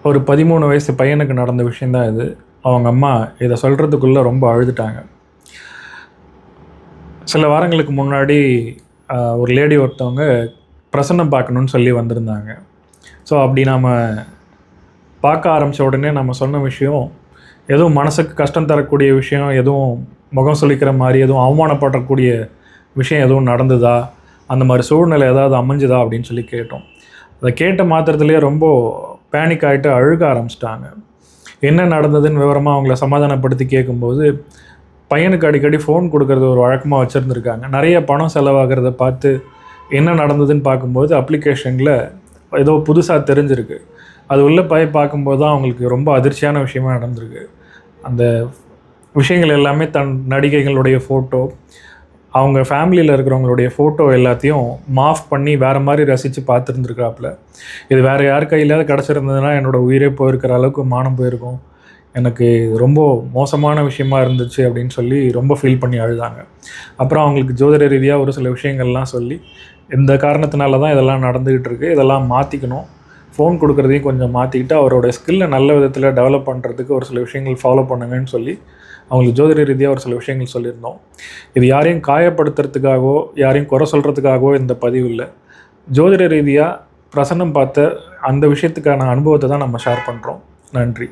ஒரு 13 வயசு பையனுக்கு நடந்த விஷயந்தான் இது. அவங்க அம்மா இதை சொல்கிறதுக்குள்ளே ரொம்ப அழுதுட்டாங்க. சில வாரங்களுக்கு முன்னாடி ஒரு லேடி ஒருத்தவங்க பிரசன்னம் பார்க்கணுன்னு சொல்லி வந்திருந்தாங்க. ஸோ அப்படி நாம் பார்க்க ஆரம்பித்த உடனே நம்ம சொன்ன விஷயம், எதுவும் மனசுக்கு கஷ்டம் தரக்கூடிய விஷயம், எதுவும் முகம் சுளிக்கிற மாதிரி, எதுவும் அவமானப்படக்கூடிய விஷயம் எதுவும் நடந்ததா, அந்த மாதிரி சூழ்நிலை ஏதாவது அமைஞ்சுதா அப்படின்னு சொல்லி கேட்டோம். அதை கேட்ட மாத்திரத்துலேயே ரொம்ப பேனிக் ஆகிட்டு அழுக ஆரம்பிச்சிட்டாங்க. என்ன நடந்ததுன்னு விவரமாக அவங்கள சமாதானப்படுத்தி கேட்கும்போது, பையனுக்கு அடிக்கடி ஃபோன் கொடுக்கறது ஒரு வழக்கமாக வச்சுருந்துருக்காங்க. நிறைய பணம் செலவாகிறத பார்த்து என்ன நடந்ததுன்னு பார்க்கும்போது அப்ளிகேஷனில் ஏதோ புதுசாக தெரிஞ்சிருக்கு. அது உள்ளே போய் பார்க்கும்போது தான் அவங்களுக்கு ரொம்ப அதிர்ச்சியான விஷயமா நடந்திருக்கு. அந்த விஷயங்கள் எல்லாமே தன் நடிகைகளுடைய ஃபோட்டோ, அவங்க ஃபேமிலியில் இருக்கிறவங்களுடைய ஃபோட்டோ எல்லாத்தையும் மாஃப் பண்ணி வேறு மாதிரி ரசித்து பார்த்துருந்துருக்காப்புல. இது வேறு யார் கையிலாவது கிடச்சிருந்ததுன்னா என்னோடய உயிரே போயிருக்கிற அளவுக்கு மானம் போயிருக்கும், எனக்கு ரொம்ப மோசமான விஷயமா இருந்துச்சு அப்படின்னு சொல்லி ரொம்ப ஃபீல் பண்ணி அழுதாங்க. அப்புறம் அவங்களுக்கு ஜோதிட ரீதியாக ஒரு சில விஷயங்கள்லாம் சொல்லி, இந்த காரணத்தினால தான் இதெல்லாம் நடந்துக்கிட்டு இருக்குது, இதெல்லாம் மாற்றிக்கணும், ஃபோன் கொடுக்குறதையும் கொஞ்சம் மாற்றிக்கிட்டு அவரோட ஸ்கில்லை நல்ல விதத்தில் டெவலப் பண்ணுறதுக்கு ஒரு சில விஷயங்கள் ஃபாலோ பண்ணுங்கன்னு சொல்லி அவங்களுக்கு ஜோதிட ரீதியாக ஒரு சில விஷயங்கள் சொல்லியிருந்தோம். இது யாரையும் காயப்படுத்துறதுக்காகவோ யாரையும் குறை சொல்கிறதுக்காகவோ இந்த பதிவு இல்லை. ஜோதிட ரீதியாக பிரசன்னம் பார்த்த அந்த விஷயத்துக்கான அனுபவத்தை தான் நம்ம ஷேர் பண்ணுறோம். நன்றி.